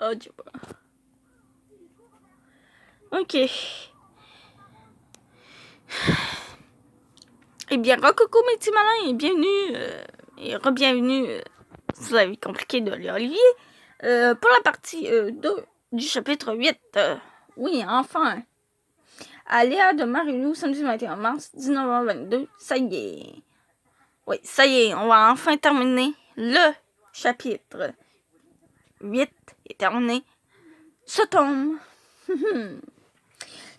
Oh Dieu. Ok. Eh bien, recoucou mes petits malins et bienvenue et re-bienvenue sur la vie compliquée de Olivier pour la partie 2 du chapitre 8. Oui, enfin. Aléa de Marilou, samedi 21 mars, 19h22. Ça y est. Oui, ça y est, on va enfin terminer le chapitre 8 et terminer ce tome.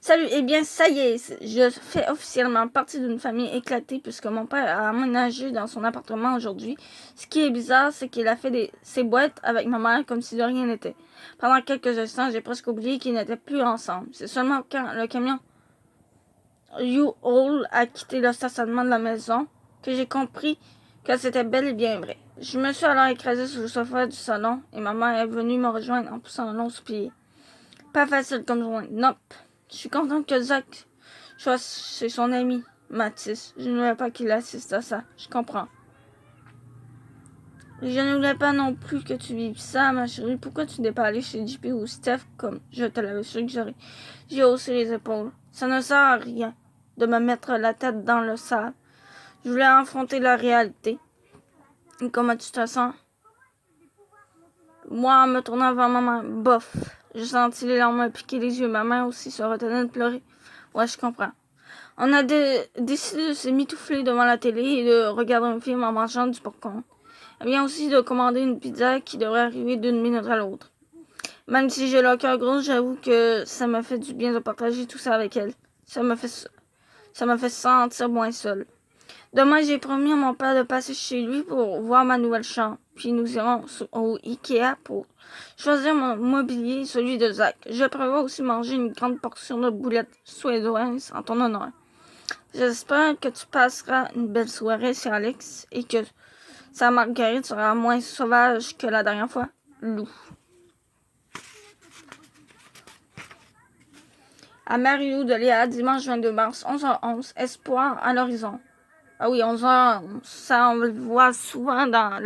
Salut, eh bien ça y est, je fais officiellement partie d'une famille éclatée puisque mon père a aménagé dans son appartement aujourd'hui. Ce qui est bizarre, c'est qu'il a fait ses boîtes avec ma mère comme si de rien n'était. Pendant quelques instants, j'ai presque oublié qu'ils n'étaient plus ensemble. C'est seulement quand le camion U-Haul a quitté le stationnement de la maison que j'ai compris que c'était bel et bien vrai. Je me suis alors écrasée sur le sofa du salon et ma mère est venue me rejoindre en poussant un long soupir. Pas facile comme joint, nope. Je suis contente que Zach soit chez son ami, Mathis. Je ne voulais pas qu'il assiste à ça. Je comprends. Je ne voulais pas non plus que tu vives ça, ma chérie. Pourquoi tu n'es pas allée chez JP ou Steph comme je te l'avais suggéré? J'ai haussé les épaules. Ça ne sert à rien de me mettre la tête dans le sable. Je voulais affronter la réalité. Et comment tu te sens? Moi, en me tournant vers ma mère, bof. J'ai senti les larmes me piquer les yeux. Ma mère aussi se retenait de pleurer. Ouais, je comprends. On a décidé de se mitoufler devant la télé et de regarder un film en mangeant du popcorn. Elle vient aussi de commander une pizza qui devrait arriver d'une minute à l'autre. Même si j'ai le cœur gros, j'avoue que ça m'a fait du bien de partager tout ça avec elle. Ça m'a fait sentir moins seule. Demain, j'ai promis à mon père de passer chez lui pour voir ma nouvelle chambre. Puis nous irons au Ikea pour choisir mon mobilier et celui de Zach. Je prévois aussi manger une grande portion de boulettes suédoises en ton honneur. J'espère que tu passeras une belle soirée chez Alex et que sa marguerite sera moins sauvage que la dernière fois. Lou. À Marie-Lou de Léa, dimanche 22 mars, 11h11, espoir à l'horizon. Ah oui, 11h11, ça on le voit souvent dans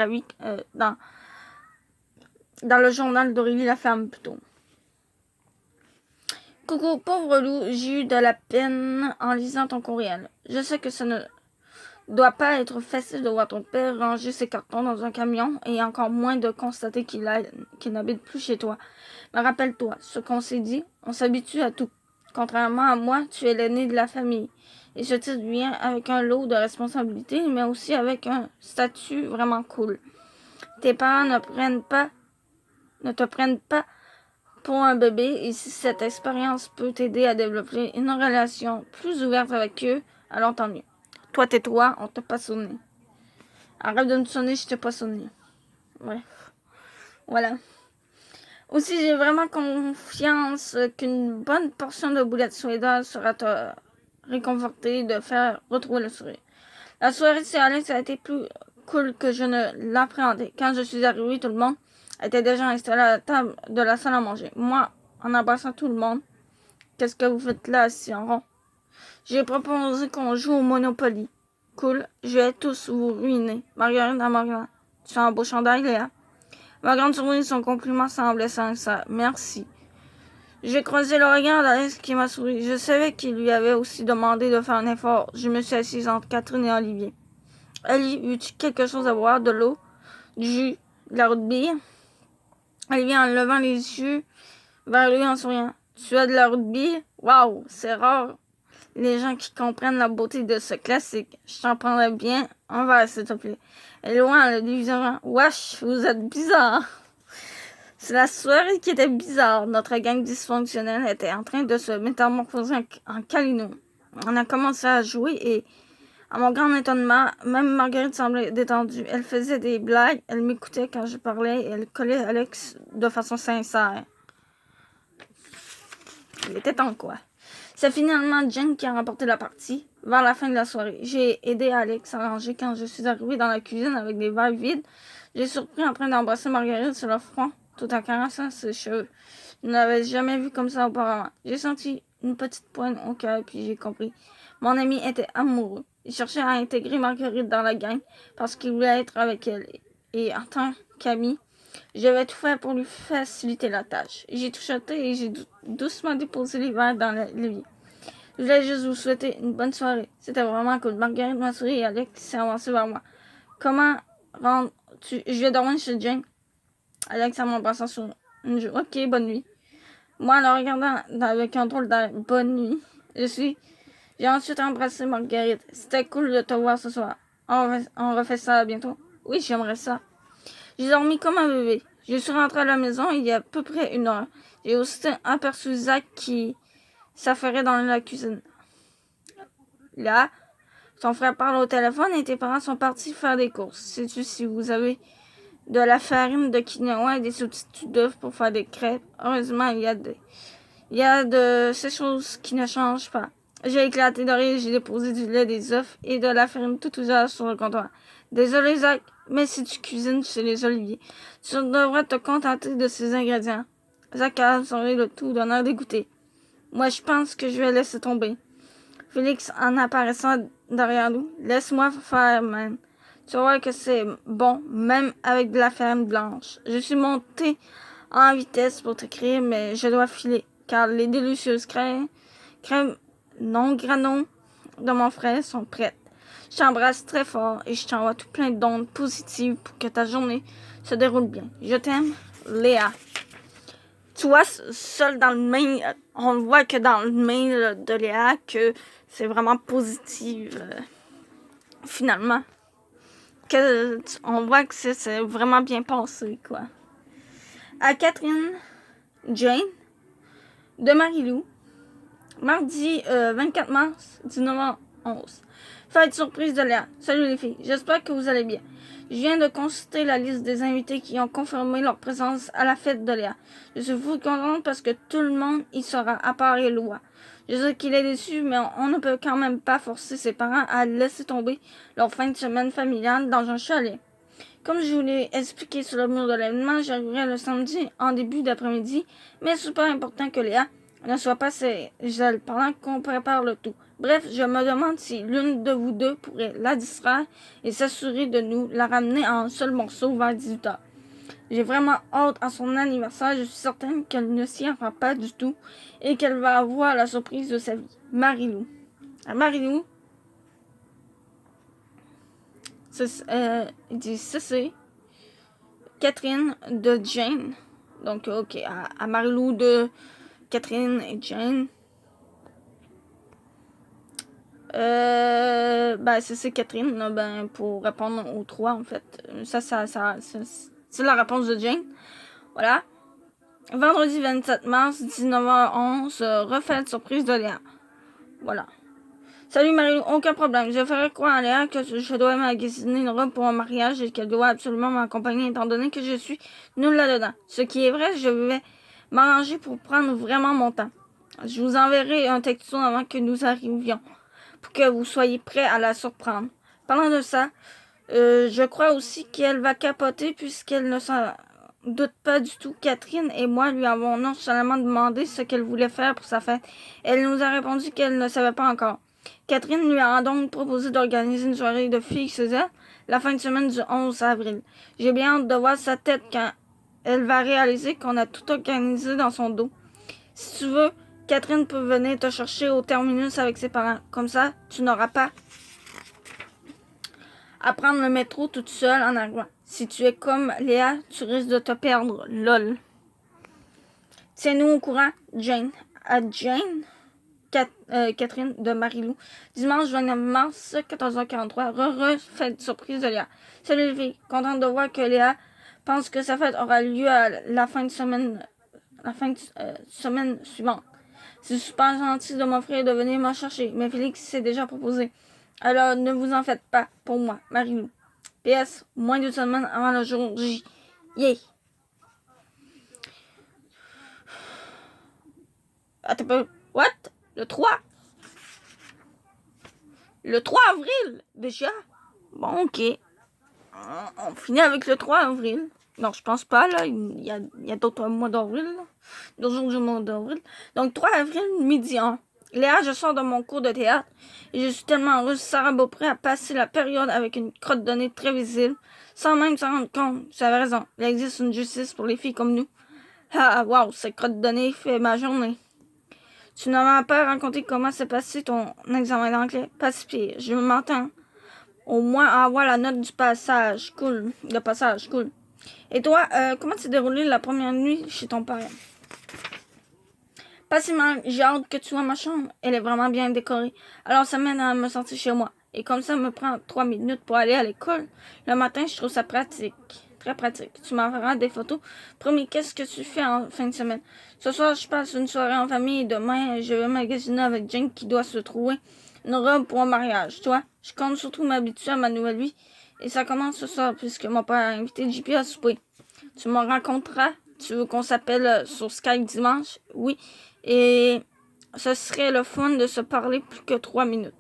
dans le journal d'Aurélie Laferme plutôt. Coucou, pauvre Lou, j'ai eu de la peine en lisant ton courriel. Je sais que ça ne doit pas être facile de voir ton père ranger ses cartons dans un camion et encore moins de constater qu'il n'habite plus chez toi. Mais rappelle-toi, ce qu'on s'est dit, on s'habitue à tout. Contrairement à moi, tu es l'aîné de la famille. Et ce titre vient avec un lot de responsabilités, mais aussi avec un statut vraiment cool. Tes parents ne te prennent pas pour un bébé et si cette expérience peut t'aider à développer une relation plus ouverte avec eux, alors tant mieux. Toi, tais-toi, on t'a pas sonné. Arrête de me sonner, je t'ai pas sonné. Bref. Voilà. Aussi, j'ai vraiment confiance qu'une bonne portion de boulettes suédoises sera te réconforter de faire retrouver le sourire. La soirée chez Alex a été plus cool que je ne l'appréhendais. Quand je suis arrivée, tout le monde était déjà installé à la table de la salle à manger. Moi, en embrassant tout le monde, qu'est-ce que vous faites là, assis en rond? J'ai proposé qu'on joue au Monopoly. Cool, je vais tous vous ruiner. Marguerite à Marguerite. Tu as un beau chandail, Léa. Ma grande surprise, son compliment semblait sincère. Merci. J'ai croisé le regard d'Alex qui m'a souri. Je savais qu'il lui avait aussi demandé de faire un effort. Je me suis assise entre Catherine et Olivier. Ellie, eut-tu quelque chose à boire? De l'eau? Du jus? De la route de bille? Olivier en levant les yeux vers lui en souriant. Tu as de la route de bille? Waouh, c'est rare. Les gens qui comprennent la beauté de ce classique. Je t'en prendrais bien un verre, s'il te plaît. Et loin, le diviseur. Wesh, vous êtes bizarre. C'est la soirée qui était bizarre. Notre gang dysfonctionnelle était en train de se métamorphoser en câlino. On a commencé à jouer et, à mon grand étonnement, même Marguerite semblait détendue. Elle faisait des blagues, elle m'écoutait quand je parlais et elle collait Alex de façon sincère. Il était temps, quoi. C'est finalement Jen qui a remporté la partie. Vers la fin de la soirée, j'ai aidé Alex à ranger quand je suis arrivée dans la cuisine avec des verres vides. J'ai surpris en train d'embrasser Marguerite sur le front, tout en caressant ses cheveux. Je ne l'avais jamais vu comme ça auparavant. J'ai senti une petite poigne au cœur, puis j'ai compris. Mon ami était amoureux. Il cherchait à intégrer Marguerite dans la gang parce qu'il voulait être avec elle. Et en tant qu'ami, Je vais tout faire pour lui faciliter la tâche. J'ai tout jeté et j'ai doucement déposé les verres dans l'évier. Je voulais juste vous souhaiter une bonne soirée. C'était vraiment cool. Marguerite m'a souri et Alex s'est avancé vers moi. Comment rentres-tu? Je vais dormir chez Jane. Alex a mon passant sur une joue. Ok, bonne nuit. Moi, en le regardant avec un drôle d'air, bonne nuit. J'ai ensuite embrassé Marguerite. C'était cool de te voir ce soir. On refait ça bientôt. Oui, j'aimerais ça. J'ai dormi comme un bébé. Je suis rentrée à la maison il y a à peu près 1 heure. J'ai aussi aperçu Zach qui s'affairait dans la cuisine. Là, son frère parle au téléphone et tes parents sont partis faire des courses. Sais-tu si vous avez de la farine de quinoa et des substituts d'œufs pour faire des crêpes? Heureusement, il y a de ces choses qui ne changent pas. J'ai éclaté de rire, j'ai déposé du lait, des œufs et de la farine tout usage sur le comptoir. Désolé, Zach, mais si tu cuisines chez les Oliviers, tu devrais te contenter de ces ingrédients. Zach a absorbé le tout d'un air dégoûté. Moi, je pense que je vais laisser tomber. Félix, en apparaissant derrière nous, laisse-moi faire, man. Tu vas voir que c'est bon, même avec de la farine blanche. Je suis montée en vitesse pour t'écrire, mais je dois filer, car les délicieuses crèmes non grano de mon frère sont prêtes. Je t'embrasse très fort et je t'envoie tout plein d'ondes positives pour que ta journée se déroule bien. Je t'aime, Léa. Tu vois, seul dans le mail, on voit que dans le mail de Léa, que c'est vraiment positif, finalement. On voit que c'est vraiment bien passé, quoi. À Catherine, Jane, de Marie-Lou, mardi 24 mars, 19h11. Fête surprise de Léa. Salut les filles, j'espère que vous allez bien. Je viens de consulter la liste des invités qui ont confirmé leur présence à la fête de Léa. Je suis fou contente parce que tout le monde y sera, à part Éloi. Je sais qu'il est déçu, mais on ne peut quand même pas forcer ses parents à laisser tomber leur fin de semaine familiale dans un chalet. Comme je vous l'ai expliqué sur le mur de l'événement, j'arriverai le samedi en début d'après-midi, mais c'est super important que Léa ne soit pas seule pendant qu'on prépare le tout. Bref, je me demande si l'une de vous deux pourrait la distraire et s'assurer de nous la ramener en un seul morceau vers 18h. J'ai vraiment hâte à son anniversaire. Je suis certaine qu'elle ne s'y attend pas du tout et qu'elle va avoir la surprise de sa vie. Marie-Lou. Marie-Lou, il dit c'est Catherine de Jane. Donc, ok, à Marie-Lou de Catherine et Jane. C'est Catherine, ben, pour répondre aux 3, en fait. C'est la réponse de Jane. Voilà. Vendredi 27 mars, 19h11, refait surprise de Léa. Voilà. Salut Marie, aucun problème. Je ferai croire à Léa que je dois magasiner une robe pour un mariage et qu'elle doit absolument m'accompagner étant donné que je suis nulle là-dedans. Ce qui est vrai, je vais m'arranger pour prendre vraiment mon temps. Je vous enverrai un texto avant que nous arrivions pour que vous soyez prêts à la surprendre. Parlant de ça, je crois aussi qu'elle va capoter puisqu'elle ne s'en doute pas du tout. Catherine et moi lui avons nonchalamment demandé ce qu'elle voulait faire pour sa fête. Elle nous a répondu qu'elle ne savait pas encore. Catherine lui a donc proposé d'organiser une soirée de filles chez elle la fin de semaine du 11 avril. J'ai bien hâte de voir sa tête quand elle va réaliser qu'on a tout organisé dans son dos. Si tu veux, Catherine peut venir te chercher au terminus avec ses parents. Comme ça, tu n'auras pas à prendre le métro toute seule en arrivant. Si tu es comme Léa, tu risques de te perdre. Lol. Tiens-nous au courant, Jane. À Jane, Catherine de Marie-Lou. Dimanche 29 mars, 14h43. Fête surprise de Léa. Salut les filles. Contente de voir que Léa pense que sa fête aura lieu à la fin de semaine suivante. C'est super gentil de m'offrir de venir me chercher, mais Félix s'est déjà proposé. Alors ne vous en faites pas pour moi, Marie-Lou. PS, moins de semaines avant le jour J. Yeah! Attends un peu. What? Le 3? Le 3 avril, déjà? Bon, ok. On finit avec le 3 avril. Non, je pense pas, là. Il y a d'autres mois d'avril, là. D'autres jours du mois d'avril. Donc, 3 avril, midi 1. Léa, je sors de mon cours de théâtre et je suis tellement heureuse. Sarah Beaupré a passé la période avec une crotte de nez très visible, sans même s'en rendre compte. Tu avais raison, il existe une justice pour les filles comme nous. Ah, wow, cette crotte de nez fait ma journée. Tu ne m'as pas raconté comment s'est passé ton examen d'anglais. Pas si pire, je m'entends. Au moins avoir la note du passage. Cool, le passage, cool. Et toi, comment s'est déroulée la première nuit chez ton père? Pas si mal, j'ai hâte que tu vois ma chambre. Elle est vraiment bien décorée. Alors ça m'aide à me sentir chez moi. Et comme ça me prend 3 minutes pour aller à l'école. Le matin, je trouve ça pratique. Très pratique. Tu m'enverras des photos. Promis, qu'est-ce que tu fais en fin de semaine? Ce soir, je passe une soirée en famille et demain, je vais magasiner avec Jane qui doit se trouver une robe pour un mariage. Toi, je compte surtout m'habituer à ma nouvelle vie. Et ça commence ce soir puisque mon père a invité JP à souper. Tu me rencontreras? Tu veux qu'on s'appelle sur Skype dimanche? Oui. Et ce serait le fun de se parler plus que 3 minutes.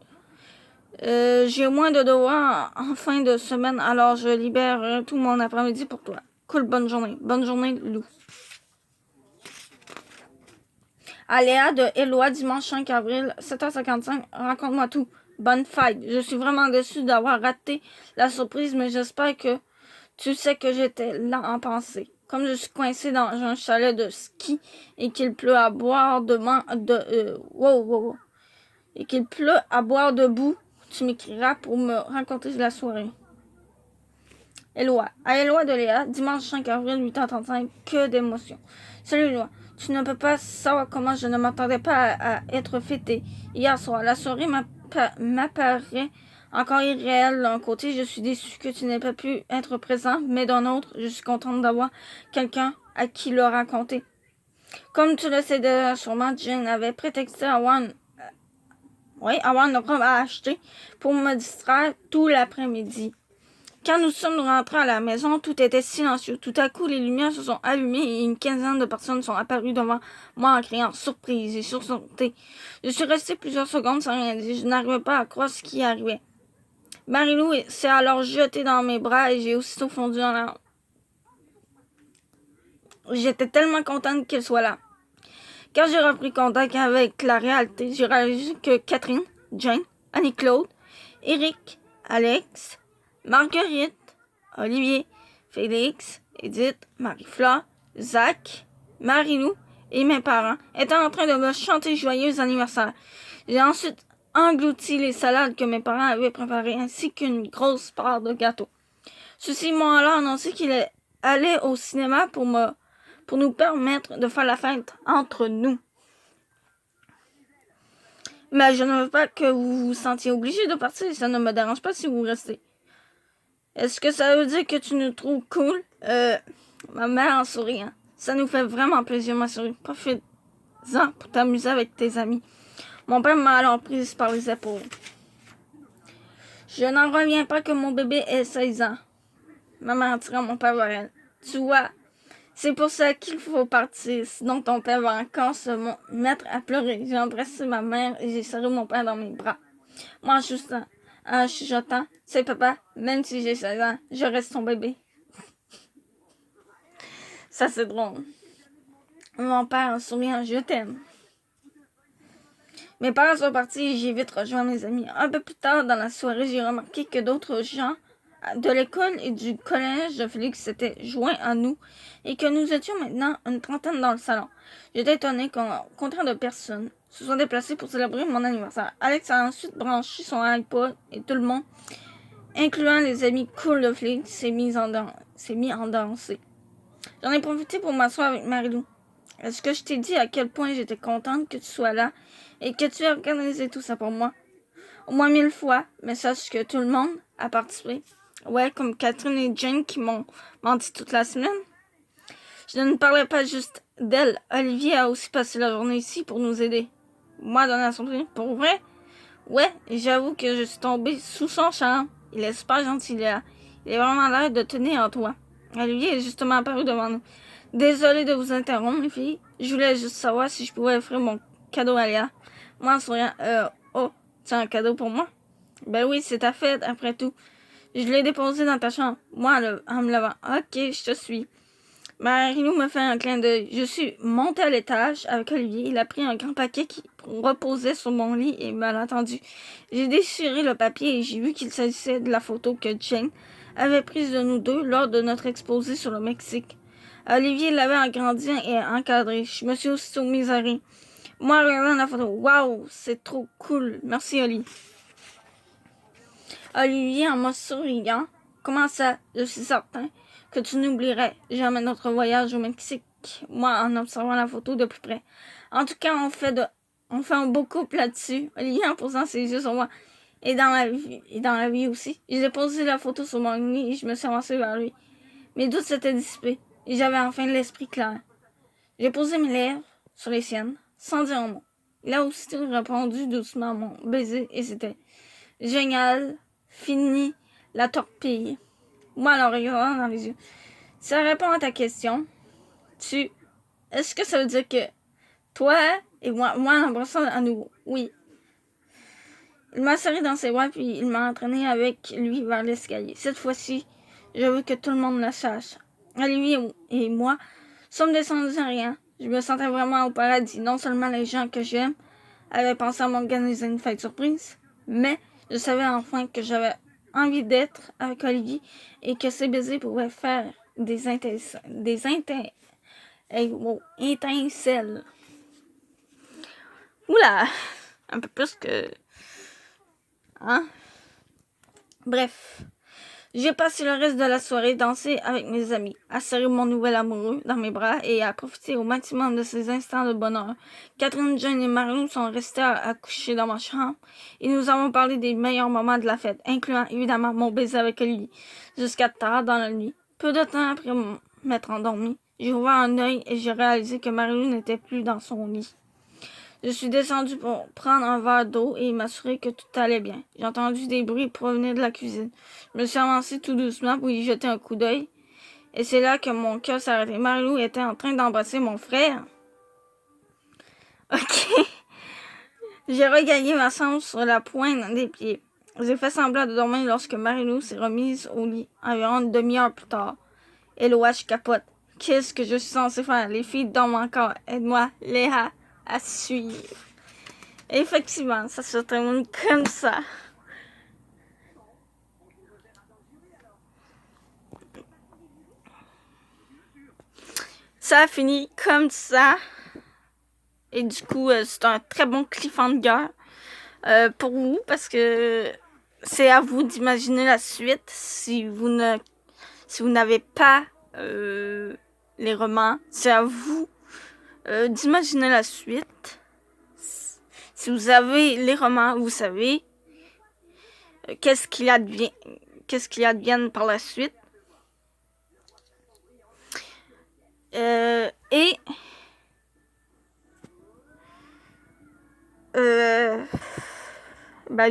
J'ai moins de devoirs en fin de semaine, alors je libère tout mon après-midi pour toi. Cool, bonne journée. Bonne journée, Lou. Aléa de Eloi, dimanche 5 avril, 7h55. Raconte-moi tout. Bonne fête. Je suis vraiment déçue d'avoir raté la surprise, mais j'espère que tu sais que j'étais là en pensée. Comme je suis coincée dans un chalet de ski et qu'il pleut à boire et qu'il pleut à boire debout, tu m'écriras pour me raconter la soirée. Éloi. À Éloi de Léa, dimanche 5 avril, 8h35, que d'émotions. Salut Éloi. Tu ne peux pas savoir comment je ne m'attendais pas à être fêtée hier soir. La soirée m'apparaît encore irréelle d'un côté. Je suis déçue que tu n'aies pas pu être présent, mais d'un autre, je suis contente d'avoir quelqu'un à qui le raconter. Comme tu le sais déjà sûrement, Jane avait prétexté avoir une robe à acheter pour me distraire tout l'après-midi. Quand nous sommes rentrés à la maison, tout était silencieux. Tout à coup, les lumières se sont allumées et une quinzaine de personnes sont apparues devant moi en criant surprise et sursauté. Je suis restée plusieurs secondes sans rien dire. Je n'arrivais pas à croire ce qui arrivait. Marilou s'est alors jetée dans mes bras et j'ai aussitôt fondu en larmes. J'étais tellement contente qu'elle soit là. Quand j'ai repris contact avec la réalité, j'ai réalisé que Catherine, Jane, Annie-Claude, Eric, Alex, Marguerite, Olivier, Félix, Edith, Marie-Flore, Zach, Marie-Lou et mes parents étaient en train de me chanter joyeux anniversaire. J'ai ensuite englouti les salades que mes parents avaient préparées ainsi qu'une grosse part de gâteau. Ceux-ci m'ont alors annoncé qu'il allait au cinéma pour nous permettre de faire la fête entre nous. Mais je ne veux pas que vous vous sentiez obligé de partir, ça ne me dérange pas si vous restez. Est-ce que ça veut dire que tu nous trouves cool? Ma mère en souriant. Ça nous fait vraiment plaisir, ma souris. Profite-en pour t'amuser avec tes amis. Mon père m'a alors prise par les épaules. Je n'en reviens pas que mon bébé ait 16 ans. Ma mère tira mon père vers elle. Tu vois, c'est pour ça qu'il faut partir, sinon ton père va encore se mettre à pleurer. J'ai embrassé ma mère et j'ai serré mon père dans mes bras. Moi, en chuchotant, c'est papa, même si j'ai 16 ans, je reste ton bébé. Ça, c'est drôle. Mon père, en souriant, je t'aime. Mes parents sont partis et j'ai vite rejoint mes amis. Un peu plus tard dans la soirée, j'ai remarqué que d'autres gens de l'école et du collège de Félix s'étaient joints à nous et que nous étions maintenant une trentaine dans le salon. J'étais étonnée qu'au contraire de personnes se sont déplacés pour célébrer mon anniversaire. Alex a ensuite branché son iPod et tout le monde, incluant les amis cool de Félix, s'est mis en danser. J'en ai profité pour m'asseoir avec Marilou. Est-ce que je t'ai dit à quel point j'étais contente que tu sois là et que tu aies organisé tout ça pour moi? Au moins 1000 fois, mais sache que tout le monde a participé. Ouais, comme Catherine et Jane qui m'ont menti toute la semaine. Je ne parlais pas juste d'elle. Olivier a aussi passé la journée ici pour nous aider. Moi, dans la surprise, pour vrai? Ouais, j'avoue que je suis tombée sous son charme. Il est super gentil, Léa. Il est vraiment l'air de tenir en toi. Olivier est justement apparu devant nous. Désolée de vous interrompre, les filles. Je voulais juste savoir si je pouvais offrir mon cadeau à Léa. Moi, en souriant, oh, c'est un cadeau pour moi? Ben oui, c'est ta fête, après tout. Je l'ai déposé dans ta chambre. Moi, en me levant. Ok, je te suis. Marie-Lou me fait un clin d'œil. Je suis montée à l'étage avec Olivier. Il a pris un grand paquet qui reposait sur mon lit et m'a attendu. J'ai déchiré le papier et j'ai vu qu'il s'agissait de la photo que Jane avait prise de nous deux lors de notre exposé sur le Mexique. Olivier l'avait agrandi et encadré. Je me suis aussitôt mise à rire. Moi, regardant la photo, waouh, c'est trop cool. Merci, Oli. Olivier, en me souriant, comment ça, je suis certain que tu n'oublierais jamais notre voyage au Mexique. Moi, en observant la photo de plus près. En tout cas, on fait un beau couple là-dessus. Olivier, en posant ses yeux sur moi. Et dans la vie aussi. J'ai posé la photo sur mon lit et je me suis avancée vers lui. Mes doutes s'étaient dissipés et j'avais enfin l'esprit clair. J'ai posé mes lèvres sur les siennes, sans dire un mot. Il a aussitôt répondu doucement à mon baiser et c'était génial, fini la torpille. Moi, en le regardant dans les yeux. Ça répond à ta question. Est-ce que ça veut dire que toi et moi en embrassant à nouveau? Oui. Il m'a serré dans ses bras puis il m'a entraîné avec lui vers l'escalier. Cette fois-ci, je veux que tout le monde le sache. Olivier et moi sommes descendus sans rien. Je me sentais vraiment au paradis. Non seulement les gens que j'aime avaient pensé à m'organiser une fête surprise, mais je savais enfin que j'avais envie d'être avec Olivier et que ses baisers pouvaient faire des étincelles. Oula! Un peu plus que... Hein? Bref. J'ai passé le reste de la soirée danser avec mes amis, à serrer mon nouvel amoureux dans mes bras et à profiter au maximum de ces instants de bonheur. Catherine, Jane et Marilou sont restés à coucher dans ma chambre et nous avons parlé des meilleurs moments de la fête, incluant évidemment mon baiser avec Olivier, jusqu'à tard dans la nuit. Peu de temps après m'être endormie, j'ai ouvert un œil et j'ai réalisé que Marilou n'était plus dans son lit. Je suis descendue pour prendre un verre d'eau et m'assurer que tout allait bien. J'ai entendu des bruits provenir de la cuisine. Je me suis avancée tout doucement pour y jeter un coup d'œil. Et c'est là que mon cœur s'est arrêté. Marilou était en train d'embrasser mon frère. Ok. J'ai regagné ma chambre sur la pointe des pieds. J'ai fait semblant de dormir lorsque Marilou s'est remise au lit environ une demi-heure plus tard. Hello, je capote. Qu'est-ce que je suis censée faire? Les filles dorment encore. Aide-moi, Léa, à suivre. Effectivement, ça se termine comme ça. Ça a fini comme ça. Et du coup, c'est un très bon cliffhanger pour vous parce que c'est à vous d'imaginer la suite si vous n'avez pas les romans. C'est à vous d'imaginer la suite. Si vous avez les romans, vous savez qu'est-ce qu'il advienne par la suite.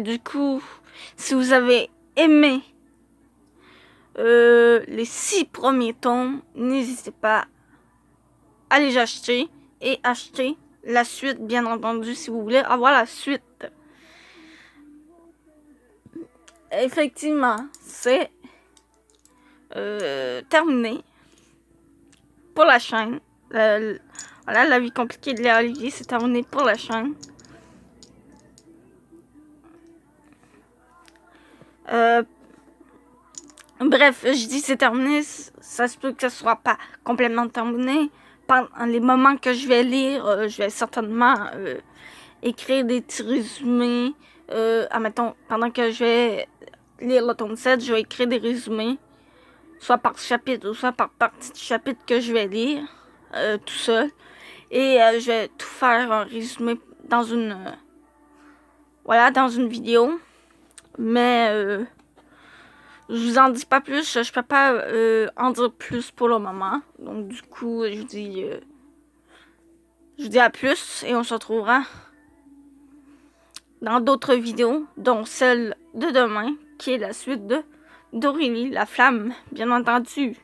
Du coup, si vous avez aimé les 6 premiers tomes, n'hésitez pas à les acheter et acheter la suite, bien entendu, si vous voulez avoir la suite. Effectivement, c'est terminé pour la chaîne. Voilà, la vie compliquée de Léa Olivier, c'est terminé pour la chaîne. Bref, je dis c'est terminé, ça se peut que ce soit pas complètement terminé. Pendant les moments que je vais lire, je vais certainement écrire des petits résumés. Admettons, pendant que je vais lire le tome 7, je vais écrire des résumés, soit par chapitre ou soit par partie de chapitre que je vais lire, tout seul. Et je vais tout faire un résumé dans une vidéo. Mais je vous en dis pas plus, je peux pas en dire plus pour le moment. Donc du coup, je vous dis à plus et on se retrouvera dans d'autres vidéos, dont celle de demain, qui est la suite d'Aurélie, la flamme, bien entendu.